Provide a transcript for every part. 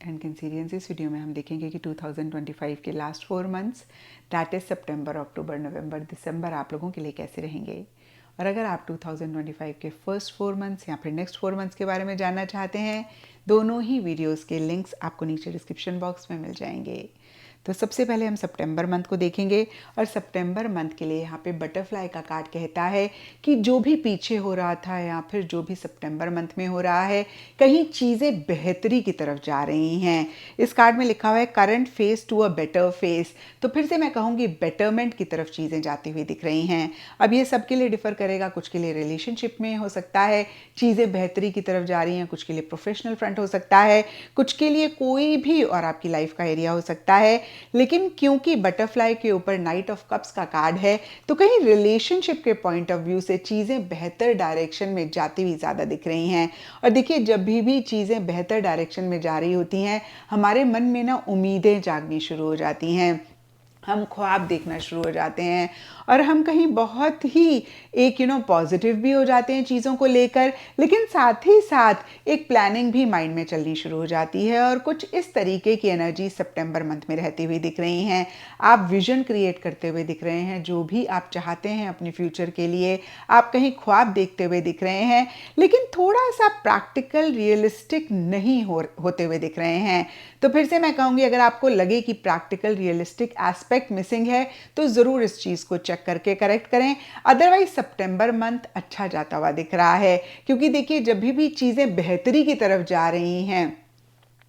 And Cancerians, इस video में हम देखेंगे कि 2025 के लास्ट 4 मंथ्स दैट इज़ सितंबर, अक्टूबर, नवंबर, दिसंबर आप लोगों के लिए कैसे रहेंगे। और अगर आप 2025 के फर्स्ट 4 मंथ्स या फिर नेक्स्ट 4 मंथ्स के बारे में जानना चाहते हैं, दोनों ही वीडियोस के लिंक्स आपको नीचे डिस्क्रिप्शन बॉक्स में मिल जाएंगे। तो सबसे पहले हम सितंबर मंथ को देखेंगे और सितंबर मंथ के लिए यहाँ पे बटरफ्लाई का कार्ड कहता है कि जो भी पीछे हो रहा था या फिर जो भी सितंबर मंथ में हो रहा है, कहीं चीज़ें बेहतरी की तरफ जा रही हैं। इस कार्ड में लिखा हुआ है current face to a better face, तो फिर से मैं कहूँगी बेटरमेंट की तरफ चीज़ें जाती हुई दिख रही हैं। अब ये सबके लिए डिफ़र करेगा, कुछ के लिए रिलेशनशिप में हो सकता है चीज़ें बेहतरी की तरफ जा रही हैं, कुछ के लिए प्रोफेशनल फ्रंट हो सकता है, कुछ के लिए कोई भी और आपकी लाइफ का एरिया हो सकता है। लेकिन क्योंकि बटरफ्लाई के ऊपर नाइट ऑफ कप्स का कार्ड है, तो कहीं रिलेशनशिप के पॉइंट ऑफ व्यू से चीज़ें बेहतर डायरेक्शन में जाती हुई ज़्यादा दिख रही हैं। और देखिए, जब भी चीज़ें बेहतर डायरेक्शन में जा रही होती हैं, हमारे मन में ना उम्मीदें जागनी शुरू हो जाती हैं, हम ख्वाब देखना शुरू हो जाते हैं और हम कहीं बहुत ही एक पॉजिटिव भी हो जाते हैं चीज़ों को लेकर, लेकिन साथ ही साथ एक प्लानिंग भी माइंड में चलनी शुरू हो जाती है और कुछ इस तरीके की एनर्जी सितंबर मंथ में रहती हुई दिख रही हैं। आप विजन क्रिएट करते हुए दिख रहे हैं, जो भी आप चाहते हैं अपने फ्यूचर के लिए आप कहीं ख्वाब देखते हुए दिख रहे हैं, लेकिन थोड़ा सा प्रैक्टिकल रियलिस्टिक नहीं होते हुए दिख रहे हैं। तो फिर से मैं कहूँगी, अगर आपको लगे कि प्रैक्टिकल रियलिस्टिक एस्पेक्ट मिसिंग है तो ज़रूर इस चीज़ को चेक करके करेक्ट करें। अदरवाइज सितंबर मंथ अच्छा जाता हुआ दिख रहा है, क्योंकि देखिए जब भी चीज़ें बेहतरी की तरफ जा रही हैं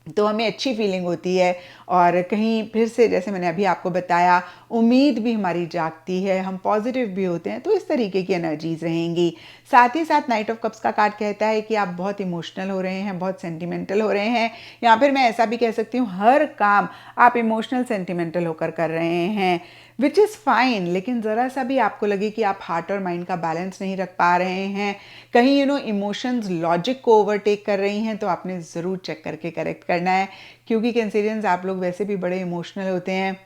तो हमें अच्छी फीलिंग होती है और कहीं फिर से जैसे मैंने अभी आपको बताया, उम्मीद भी हमारी जागती है, हम पॉजिटिव भी होते हैं, तो इस तरीके की एनर्जीज रहेंगी। साथ ही साथ नाइट ऑफ कप्स का कार्ड कहता है कि आप बहुत इमोशनल हो रहे हैं, बहुत सेंटिमेंटल हो रहे हैं, या फिर मैं ऐसा भी कह सकती हूँ हर काम आप इमोशनल सेंटिमेंटल होकर कर रहे हैं, विच इज़ फाइन। लेकिन ज़रा सा भी आपको लगे कि आप हार्ट और माइंड का बैलेंस नहीं रख पा रहे हैं, कहीं इमोशंस लॉजिक को ओवरटेक कर रही हैं, तो आपने ज़रूर चेक करके करेक्ट करना है। क्योंकि कैंसेरियंस आप लोग वैसे भी बड़े इमोशनल होते हैं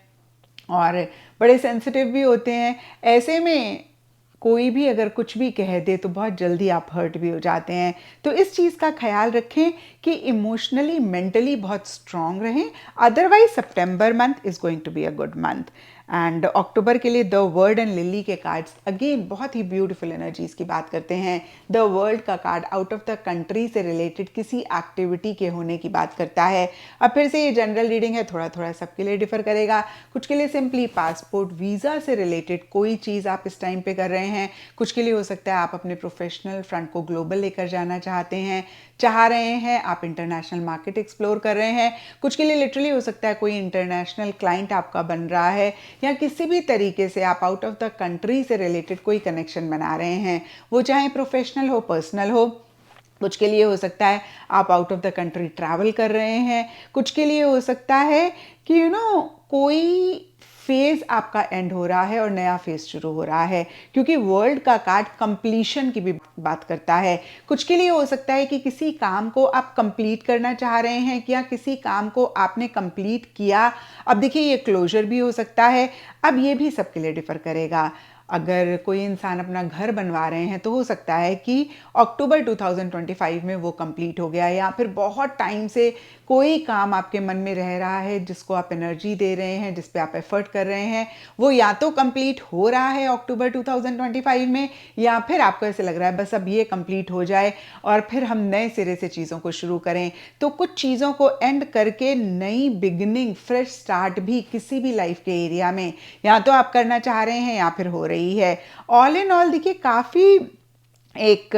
और बड़े सेंसिटिव भी होते हैं। ऐसे में कोई भी अगर कुछ भी कह दे तो बहुत जल्दी आप हर्ट भी हो जाते हैं। तो इस चीज़ का ख्याल रखें कि इमोशनली मेंटली बहुत स्ट्रांग रहें। Otherwise September month is going to be a good month. And October के लिए द वर्ल्ड एंड लिली के कार्ड्स अगेन बहुत ही ब्यूटीफुल एनर्जीज की बात करते हैं। द वर्ल्ड का card out of the country से रिलेटेड किसी एक्टिविटी के होने की बात करता है। अब फिर से ये जनरल रीडिंग है, थोड़ा थोड़ा सबके लिए डिफर करेगा। कुछ के लिए सिंपली पासपोर्ट वीज़ा से रिलेटेड कोई चीज़ आप इस टाइम पे कर रहे हैं, कुछ के लिए हो सकता है आप अपने प्रोफेशनल फ्रंट को ग्लोबल लेकर जाना चाह रहे हैं, आप इंटरनेशनल मार्केट एक्सप्लोर कर रहे हैं। कुछ के लिए लिटरली हो सकता है कोई इंटरनेशनल क्लाइंट आपका बन रहा है, या किसी भी तरीके से आप आउट ऑफ द कंट्री से रिलेटेड कोई कनेक्शन बना रहे हैं, वो चाहे प्रोफेशनल हो पर्सनल हो। कुछ के लिए हो सकता है आप out of the country travel कर रहे हैं, कुछ के लिए हो सकता है कि कोई फेज आपका एंड हो रहा है और नया फेज शुरू हो रहा है, क्योंकि वर्ल्ड का कार्ड कंप्लीशन की भी बात करता है। कुछ के लिए हो सकता है कि किसी काम को आप कंप्लीट करना चाह रहे हैं, या किसी काम को आपने कंप्लीट किया, अब देखिए ये क्लोजर भी हो सकता है। अब ये भी सबके लिए डिफर करेगा। अगर कोई इंसान अपना घर बनवा रहे हैं तो हो सकता है कि अक्टूबर 2025 में वो कंप्लीट हो गया, या फिर बहुत टाइम से कोई काम आपके मन में रह रहा है जिसको आप एनर्जी दे रहे हैं, जिस पे आप एफर्ट कर रहे हैं, वो या तो कंप्लीट हो रहा है अक्टूबर 2025 में, या फिर आपको ऐसे लग रहा है बस अब ये कंप्लीट हो जाए और फिर हम नए सिरे से चीज़ों को शुरू करें। तो कुछ चीज़ों को एंड करके नई बिगनिंग, फ्रेश स्टार्ट भी किसी भी लाइफ के एरिया में या तो आप करना चाह रहे हैं या फिर हो रही है। ऑल इन ऑल देखिए काफ़ी एक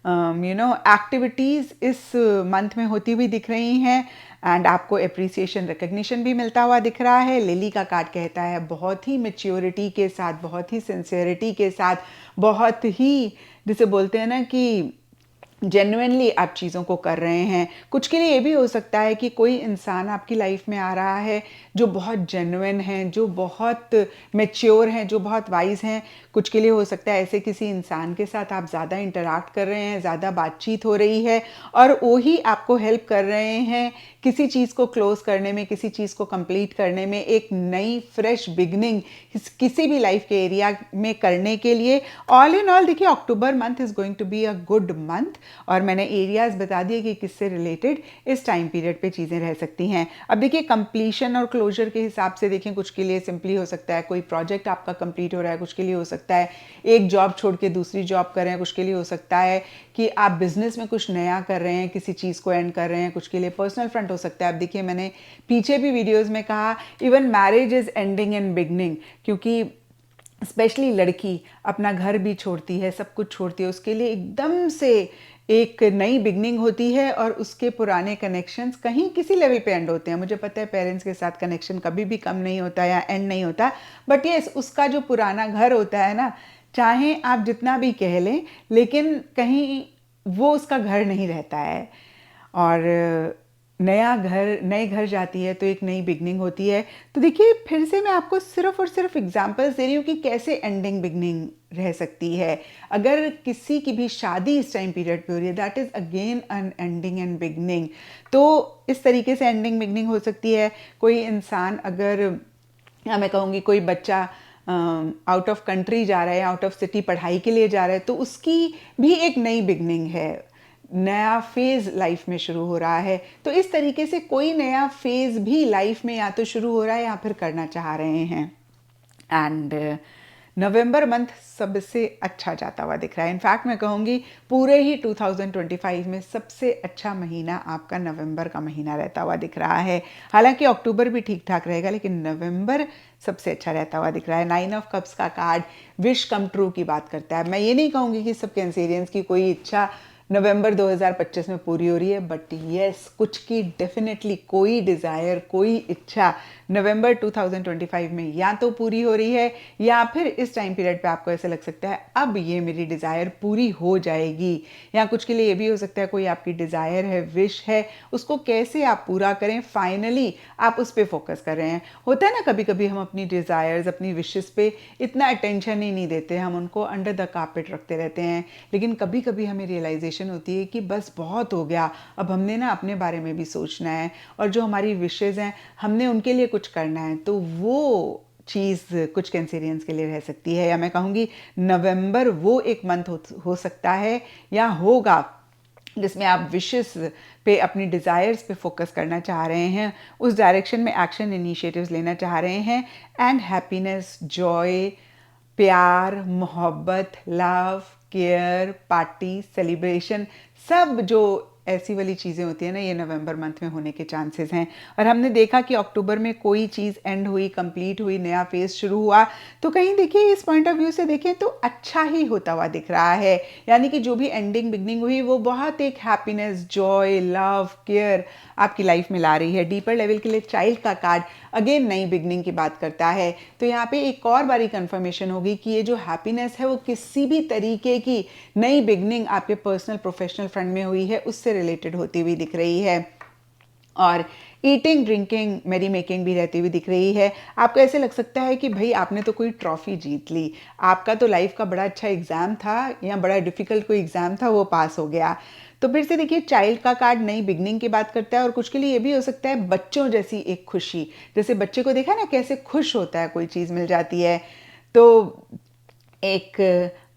एक्टिविटीज़ इस मंथ में होती हुई दिख रही हैं, एंड आपको अप्रिसिएशन रिकग्निशन भी मिलता हुआ दिख रहा है। लिली का कार्ड कहता है बहुत ही मैच्योरिटी के साथ, बहुत ही सिंसियरिटी के साथ, बहुत ही जिसे बोलते हैं ना कि जेन्युइनली आप चीज़ों को कर रहे हैं। कुछ के लिए ये भी हो सकता है कि कोई इंसान आपकी लाइफ में आ रहा है जो बहुत जेन्युइन है, जो बहुत मैच्योर हैं, जो बहुत वाइज हैं। कुछ के लिए हो सकता है ऐसे किसी इंसान के साथ आप ज़्यादा इंटरैक्ट कर रहे हैं, ज़्यादा बातचीत हो रही है और वो ही आपको हेल्प कर रहे हैं किसी चीज़ को क्लोज करने में, किसी चीज़ को कंप्लीट करने में, एक नई फ्रेश बिगनिंग किसी भी लाइफ के एरिया में करने के लिए। ऑल इन ऑल देखिए October month is going to be a good month. और मैंने एरियाज़ बता दिए कि किससे रिलेटेड इस टाइम पीरियड पे चीज़ें रह सकती हैं। अब देखिए कंप्लीशन और क्लोजर के हिसाब से देखें, कुछ के लिए सिंपली हो सकता है कोई प्रोजेक्ट आपका कंप्लीट हो रहा है, कुछ के लिए हो सकता है एक जॉब छोड़ के दूसरी जॉब कर रहे हैं, कुछ के लिए हो सकता है कि आप बिजनेस में कुछ नया कर रहे हैं, किसी चीज़ को एंड कर रहे हैं, कुछ के लिए पर्सनल फ्रंट हो सकता है। अब देखिए मैंने पीछे भी वीडियोज़ में कहा even marriage is ending and beginning, क्योंकि स्पेशली लड़की अपना घर भी छोड़ती है, सब कुछ छोड़ती है, उसके लिए एकदम से एक नई बिगनिंग होती है और उसके पुराने कनेक्शंस कहीं किसी लेवल पे एंड होते हैं। मुझे पता है पेरेंट्स के साथ कनेक्शन कभी भी कम नहीं होता या एंड नहीं होता, बट ये उसका जो पुराना घर होता है ना, चाहे आप जितना भी कह लें, लेकिन कहीं वो उसका घर नहीं रहता है। और नए घर जाती है तो एक नई बिगनिंग होती है। तो देखिए फिर से मैं आपको सिर्फ और सिर्फ एग्जांपल्स दे रही हूँ कि कैसे एंडिंग बिगनिंग रह सकती है। अगर किसी की भी शादी इस टाइम पीरियड पे हो रही है, that is again an ending and beginning. तो इस तरीके से एंडिंग बिगनिंग हो सकती है। कोई इंसान अगर, या मैं कहूँगी कोई बच्चा आउट ऑफ कंट्री जा रहा है, आउट ऑफ सिटी पढ़ाई के लिए जा रहा है, तो उसकी भी एक नई बिगनिंग है, नया फेज़ लाइफ में शुरू हो रहा है। तो इस तरीके से कोई नया फेज़ भी लाइफ में या तो शुरू हो रहा है या फिर करना चाह रहे हैं। एंड नवंबर मंथ सबसे अच्छा जाता हुआ दिख रहा है। इनफैक्ट मैं कहूँगी पूरे ही 2025 में सबसे अच्छा महीना आपका नवंबर का महीना रहता हुआ दिख रहा है। हालांकि अक्टूबर भी ठीक ठाक रहेगा, लेकिन नवंबर सबसे अच्छा रहता हुआ दिख रहा है। 9 ऑफ कप्स का कार्ड विश कम ट्रू की बात करता है। मैं ये नहीं कहूँगी कि सब कैंसेरियंस की कोई इच्छा नवंबर 2025 में पूरी हो रही है, बट यस कुछ की डेफिनेटली कोई डिज़ायर, कोई इच्छा नवंबर 2025 में या तो पूरी हो रही है, या फिर इस टाइम पीरियड पे आपको ऐसे लग सकता है अब ये मेरी डिज़ायर पूरी हो जाएगी। या कुछ के लिए ये भी हो सकता है कोई आपकी डिज़ायर है, विश है, उसको कैसे आप पूरा करें, फाइनली आप उस पर फोकस कर रहे हैं। होता है ना कभी कभी हम अपनी डिज़ायर्स, अपनी विशेस पे इतना अटेंशन ही नहीं देते, हम उनको अंडर द कार्पेट रखते रहते हैं, लेकिन कभी कभी हमें रियलाइजेशन होती है कि बस बहुत हो गया, अब हमने ना अपने बारे में भी सोचना है, और जो हमारी विशेज़ हैं हमने उनके लिए कुछ करना है। तो वो चीज़ कुछ कैंसेरियंस के लिए रह सकती है। या मैं कहूँगी नवंबर वो एक मंथ हो सकता है या होगा जिसमें आप विशेस पे, अपनी डिज़ायर्स पे फोकस करना चाह रहे हैं, उस डायरेक्शन में एक्शन इनिशिएटिव्स लेना चाह रहे हैं। एंड हैप्पीनेस, जॉय, प्यार, मोहब्बत, लव, केयर, पार्टी, सेलिब्रेशन, सब जो ऐसी वाली चीज़ें होती है ना, ये नवंबर मंथ में होने के चांसेस हैं। और हमने देखा कि अक्टूबर में कोई चीज़ एंड हुई, कंप्लीट हुई, नया फेज शुरू हुआ, तो कहीं देखिए इस पॉइंट ऑफ व्यू से देखें तो अच्छा ही होता हुआ दिख रहा है। यानी कि जो भी एंडिंग बिगनिंग हुई वो बहुत एक हैप्पीनेस, जॉय, लव, केयर आपकी लाइफ में ला रही है। डीपर लेवल के लिए चाइल्ड का कार्ड अगेन नई बिगनिंग की बात करता है। तो यहाँ पे एक और बारी कंफर्मेशन होगी कि ये जो हैप्पीनेस है वो किसी भी तरीके की नई बिगनिंग आपके पर्सनल प्रोफेशनल फ्रंट में हुई है उससे रिलेटेड होती हुई दिख रही है। और ईटिंग, ड्रिंकिंग, मेरी मेकिंग भी रहती हुई दिख रही है। आपको ऐसे लग सकता है कि भाई आपने तो कोई ट्रॉफी जीत ली, आपका तो लाइफ का बड़ा अच्छा एग्जाम था या बड़ा डिफिकल्ट कोई एग्जाम था, वो पास हो गया। तो फिर से देखिए चाइल्ड का कार्ड नई बिगनिंग की बात करता है। और कुछ के लिए ये भी हो सकता है बच्चों जैसी एक खुशी, जैसे बच्चे को देखा ना कैसे खुश होता है कोई चीज़ मिल जाती है, तो एक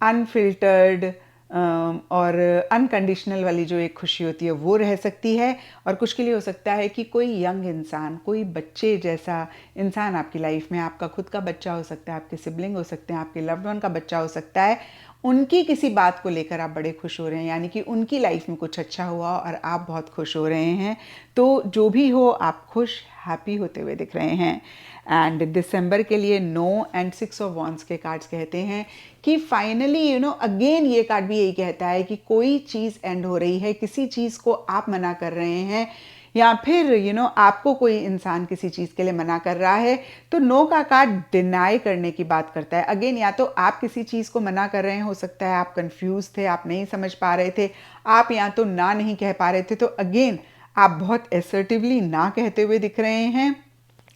अनफिल्टर्ड और अनकंडीशनल वाली जो एक खुशी होती है वो रह सकती है। और कुछ के लिए हो सकता है कि कोई यंग इंसान, कोई बच्चे जैसा इंसान आपकी लाइफ में, आपका खुद का बच्चा हो सकता है, आपके सिबलिंग हो सकते हैं, आपके लव्ड वन का बच्चा हो सकता है, उनकी किसी बात को लेकर आप बड़े खुश हो रहे हैं, यानी कि उनकी लाइफ में कुछ अच्छा हुआ और आप बहुत खुश हो रहे हैं। तो जो भी हो आप खुश, हैप्पी होते हुए दिख रहे हैं। एंड दिसंबर के लिए 9 एंड 6 ऑफ वॉन्ड्स के कार्ड्स कहते हैं कि फाइनली अगेन ये कार्ड भी यही कहता है कि कोई चीज़ एंड हो रही है, किसी चीज़ को आप मना कर रहे हैं, या फिर आपको कोई इंसान किसी चीज़ के लिए मना कर रहा है। तो नो का कार्ड डिनाई करने की बात करता है। अगेन या तो आप किसी चीज़ को मना कर रहे हैं, हो सकता है आप कंफ्यूज थे, आप नहीं समझ पा रहे थे, आप या तो ना नहीं कह पा रहे थे, तो अगेन आप बहुत असर्टिवली ना कहते हुए दिख रहे हैं।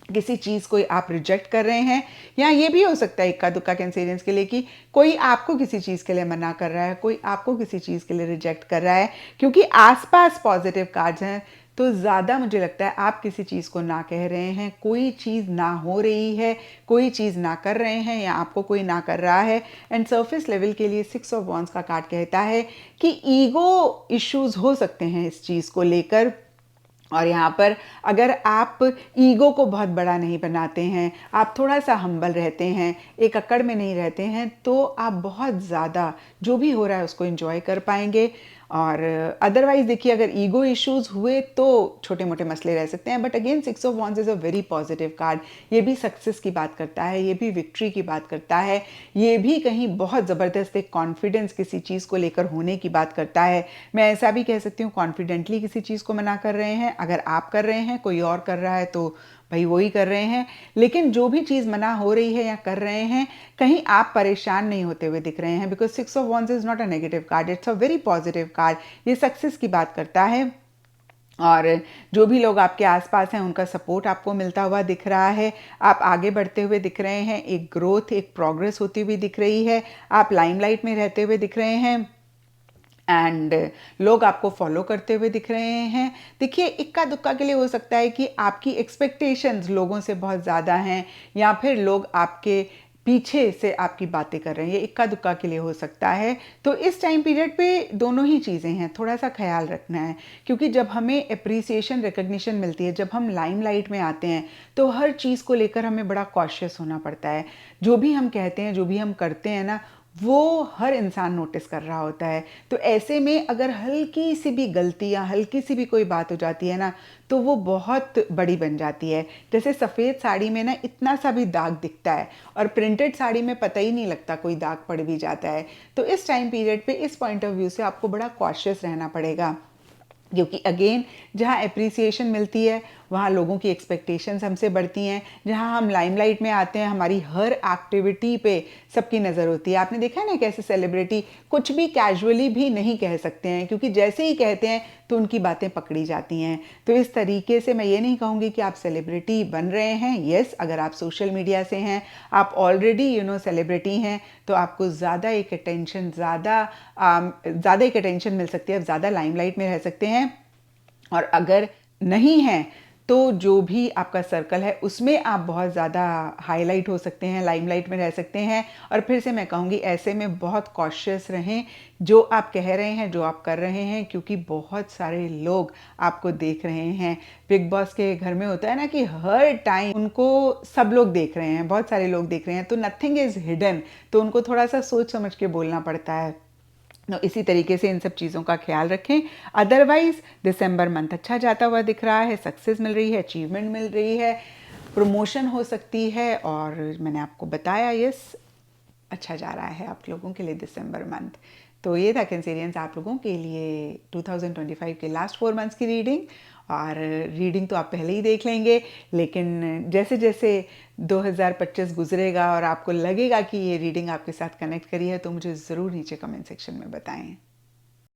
किसी चीज़ को आप रिजेक्ट कर रहे हैं, या ये भी हो सकता है इक्का दुक्का कैंसेरियंस के लिए कि कोई आपको किसी चीज़ के लिए मना कर रहा है, कोई आपको किसी चीज़ के लिए रिजेक्ट कर रहा है। क्योंकि आसपास पॉजिटिव कार्ड्स हैं, तो ज़्यादा मुझे लगता है आप किसी चीज़ को ना कह रहे हैं, कोई चीज़ ना हो रही है, कोई चीज़ ना कर रहे हैं या आपको कोई ना कर रहा है। एंड सरफेस लेवल के लिए 6 ऑफ वॉन्ड्स का कार्ड कहता है कि ईगो इश्यूज हो सकते हैं इस चीज़ को लेकर। और यहाँ पर अगर आप ईगो को बहुत बड़ा नहीं बनाते हैं, आप थोड़ा सा हम्बल रहते हैं, एक अकड़ में नहीं रहते हैं, तो आप बहुत ज़्यादा जो भी हो रहा है उसको एंजॉय कर पाएंगे। और अदरवाइज देखिए, अगर ईगो इश्यूज हुए तो छोटे मोटे मसले रह सकते हैं, but again 6 of wands is a very positive card. ये भी सक्सेस की बात करता है, ये भी विक्ट्री की बात करता है, ये भी कहीं बहुत ज़बरदस्त एक कॉन्फिडेंस किसी चीज़ को लेकर होने की बात करता है। मैं ऐसा भी कह सकती हूँ, कॉन्फिडेंटली किसी चीज़ को मना कर रहे हैं। अगर आप कर रहे हैं, कोई और कर रहा है तो भाई वही कर रहे हैं, लेकिन जो भी चीज़ मना हो रही है या कर रहे हैं, कहीं आप परेशान नहीं होते हुए दिख रहे हैं, because 6 of wands is not a negative card, it's a very positive card. ये सक्सेस की बात करता है। और जो भी लोग आपके आसपास हैं उनका सपोर्ट आपको मिलता हुआ दिख रहा है, आप आगे बढ़ते हुए दिख रहे हैं, एक ग्रोथ, एक प्रोग्रेस होती हुई दिख रही है, आप लाइमलाइट में रहते हुए दिख रहे हैं एंड लोग आपको फॉलो करते हुए दिख रहे हैं। देखिए, इक्का दुक्का के लिए हो सकता है कि आपकी एक्सपेक्टेशंस लोगों से बहुत ज़्यादा हैं या फिर लोग आपके पीछे से आपकी बातें कर रहे हैं, ये इक्का दुक्का के लिए हो सकता है। तो इस टाइम पीरियड पे दोनों ही चीज़ें हैं, थोड़ा सा ख्याल रखना है, क्योंकि जब हमें अप्रिसिएशन, रिकग्निशन मिलती है, जब हम लाइमलाइट में आते हैं, तो हर चीज़ को लेकर हमें बड़ा कॉशियस होना पड़ता है। जो भी हम कहते हैं, जो भी हम करते हैं ना, वो हर इंसान नोटिस कर रहा होता है। तो ऐसे में अगर हल्की सी भी गलती या हल्की सी भी कोई बात हो जाती है ना, तो वो बहुत बड़ी बन जाती है। जैसे सफ़ेद साड़ी में ना इतना सा भी दाग दिखता है और प्रिंटेड साड़ी में पता ही नहीं लगता, कोई दाग पड़ भी जाता है। तो इस टाइम पीरियड पे इस पॉइंट ऑफ व्यू से आपको बड़ा कॉशियस रहना पड़ेगा, क्योंकि अगेन जहाँ अप्रिसिएशन मिलती है वहाँ लोगों की एक्सपेक्टेशंस हमसे बढ़ती हैं। जहाँ हम लाइमलाइट में आते हैं, हमारी हर एक्टिविटी पे सबकी नज़र होती है। आपने देखा है ना, कैसे सेलिब्रिटी कुछ भी कैजुअली भी नहीं कह सकते हैं, क्योंकि जैसे ही कहते हैं तो उनकी बातें पकड़ी जाती हैं। तो इस तरीके से मैं ये नहीं कहूँगी कि आप सेलिब्रिटी बन रहे हैं। येस, अगर आप सोशल मीडिया से हैं, आप ऑलरेडी सेलिब्रिटी हैं, तो आपको ज़्यादा एक अटेंशन मिल सकती है, ज़्यादा लाइमलाइट में रह सकते हैं। और अगर नहीं है तो जो भी आपका सर्कल है उसमें आप बहुत ज़्यादा हाईलाइट हो सकते हैं, लाइमलाइट में रह सकते हैं। और फिर से मैं कहूँगी, ऐसे में बहुत कॉशियस रहें जो आप कह रहे हैं, जो आप कर रहे हैं, क्योंकि बहुत सारे लोग आपको देख रहे हैं। बिग बॉस के घर में होता है ना कि हर टाइम उनको सब लोग देख रहे हैं, बहुत सारे लोग देख रहे हैं, तो नथिंग इज़ हिडन, तो उनको थोड़ा सा सोच समझ के बोलना पड़ता है। तो इसी तरीके से इन सब चीज़ों का ख्याल रखें। अदरवाइज दिसंबर मंथ अच्छा जाता हुआ दिख रहा है, सक्सेस मिल रही है, अचीवमेंट मिल रही है, प्रमोशन हो सकती है, और मैंने आपको बताया यस, अच्छा जा रहा है आप लोगों के लिए दिसंबर मंथ। तो ये था कैंसेरियंस आप लोगों के लिए 2025 के लास्ट 4 मंथ्स की रीडिंग। और रीडिंग तो आप पहले ही देख लेंगे, लेकिन जैसे जैसे 2025 गुजरेगा और आपको लगेगा कि ये रीडिंग आपके साथ कनेक्ट करी है, तो मुझे ज़रूर नीचे कमेंट सेक्शन में बताएं।